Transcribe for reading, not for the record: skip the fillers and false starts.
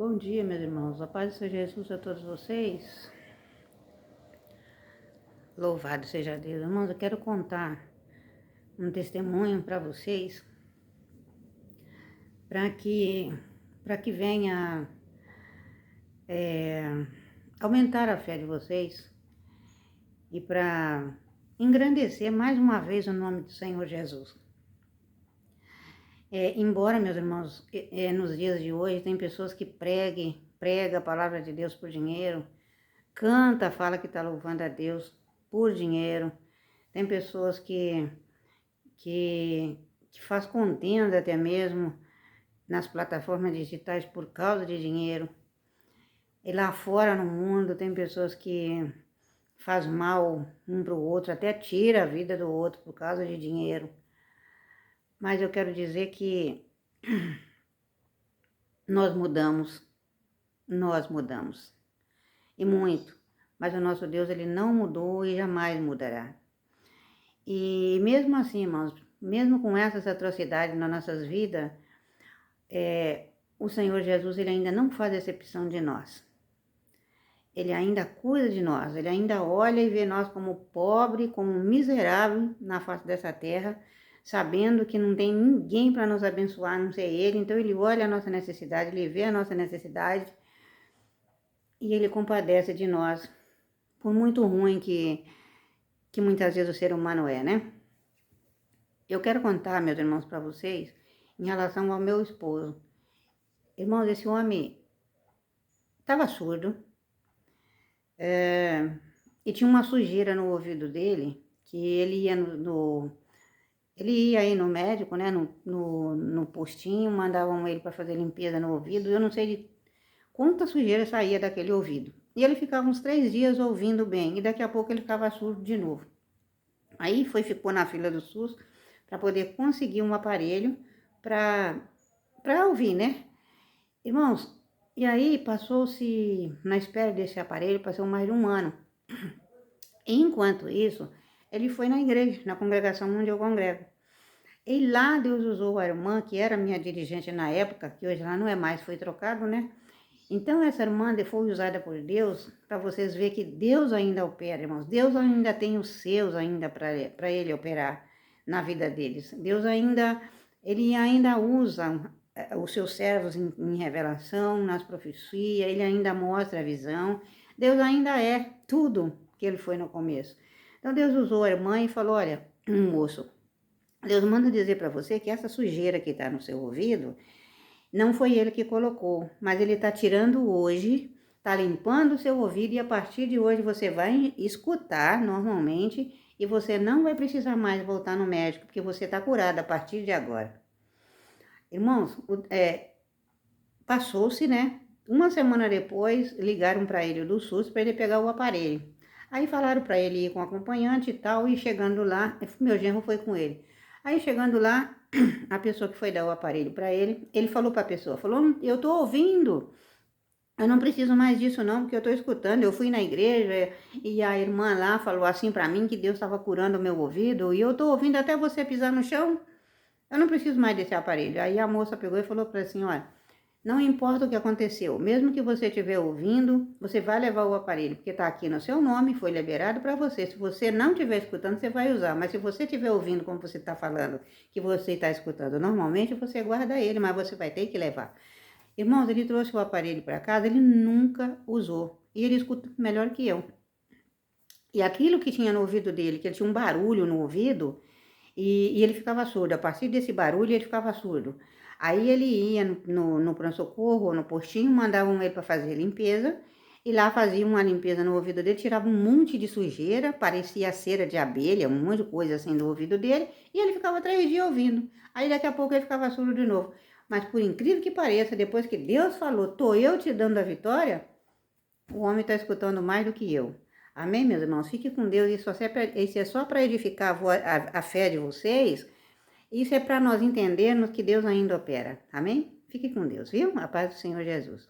Bom dia, meus irmãos. A paz do Senhor Jesus a todos vocês. Louvado seja Deus. Irmãos, eu quero contar um testemunho para vocês, para que venha aumentar a fé de vocês e para engrandecer mais uma vez o nome do Senhor Jesus. Embora, meus irmãos, nos dias de hoje tem pessoas que prega a palavra de Deus por dinheiro, canta, fala que está louvando a Deus por dinheiro. Tem pessoas que faz contenda até mesmo nas plataformas digitais por causa de dinheiro. E lá fora no mundo tem pessoas que faz mal um para o outro, até tira a vida do outro por causa de dinheiro. Mas eu quero dizer que nós mudamos, e muito. Mas o nosso Deus, ele não mudou e jamais mudará. E mesmo assim, irmãos, mesmo com essas atrocidades nas nossas vidas, o Senhor Jesus, ele ainda não faz exceção de nós. Ele ainda cuida de nós, ele ainda olha e vê nós como pobre, como miserável na face dessa terra, sabendo que não tem ninguém para nos abençoar, a não ser ele. Então ele olha a nossa necessidade, ele vê a nossa necessidade e ele compadece de nós, por muito ruim que muitas vezes o ser humano é, né? Eu quero contar, meus irmãos, para vocês, em relação ao meu esposo. Irmãos, esse homem estava surdo, e tinha uma sujeira no ouvido dele, que ele ia ele ia aí no médico, né, no postinho, mandavam ele para fazer limpeza no ouvido. Eu não sei de quanta sujeira saía daquele ouvido. E ele ficava uns 3 dias ouvindo bem, e daqui a pouco ele ficava surdo de novo. Aí ficou na fila do SUS para poder conseguir um aparelho para ouvir, né? Irmãos, e aí passou-se, na espera desse aparelho, passou mais de 1 ano. E enquanto isso, ele foi na igreja, na congregação onde eu congrego. E lá Deus usou a irmã, que era minha dirigente na época, que hoje ela não é mais, foi trocado, né? Então essa irmã foi usada por Deus, para vocês verem que Deus ainda opera, irmãos. Deus ainda tem os seus ainda para ele operar na vida deles. Ele ainda usa os seus servos em revelação, nas profecias, ele ainda mostra a visão. Deus ainda é tudo que ele foi no começo. Então Deus usou a irmã e falou, olha, moço, Deus manda dizer para você que essa sujeira que está no seu ouvido, não foi ele que colocou, mas ele está tirando hoje, está limpando o seu ouvido e a partir de hoje você vai escutar normalmente e você não vai precisar mais voltar no médico, porque você está curado a partir de agora. Irmãos, passou-se, né? 1 semana depois, ligaram para ele do SUS para ele pegar o aparelho. Aí falaram para ele ir com acompanhante e tal, e chegando lá, meu genro foi com ele. Aí chegando lá, a pessoa que foi dar o aparelho para ele falou para a pessoa, falou, eu tô ouvindo, eu não preciso mais disso não, porque eu tô escutando, eu fui na igreja e a irmã lá falou assim para mim que Deus estava curando o meu ouvido, e eu tô ouvindo até você pisar no chão, eu não preciso mais desse aparelho. Aí a moça pegou e falou para a senhora, não importa o que aconteceu, mesmo que você estiver ouvindo, você vai levar o aparelho, porque está aqui no seu nome, foi liberado para você. Se você não estiver escutando, você vai usar. Mas se você estiver ouvindo, como você está falando, que você está escutando, normalmente você guarda ele, mas você vai ter que levar. Irmãos, ele trouxe o aparelho para casa, ele nunca usou. E ele escuta melhor que eu. E aquilo que tinha no ouvido dele, que ele tinha um barulho no ouvido, e ele ficava surdo. A partir desse barulho, ele ficava surdo. Aí ele ia no pronto-socorro ou no postinho, mandavam ele para fazer limpeza, e lá faziam uma limpeza no ouvido dele, tiravam um monte de sujeira, parecia cera de abelha, um monte de coisa assim do ouvido dele, e ele ficava 3 dias ouvindo. Aí daqui a pouco ele ficava surdo de novo. Mas por incrível que pareça, depois que Deus falou, tô eu te dando a vitória, o homem está escutando mais do que eu. Amém, meus irmãos? Fique com Deus, isso é só para edificar a fé de vocês. Isso é para nós entendermos que Deus ainda opera. Amém? Fique com Deus, viu? A paz do Senhor Jesus.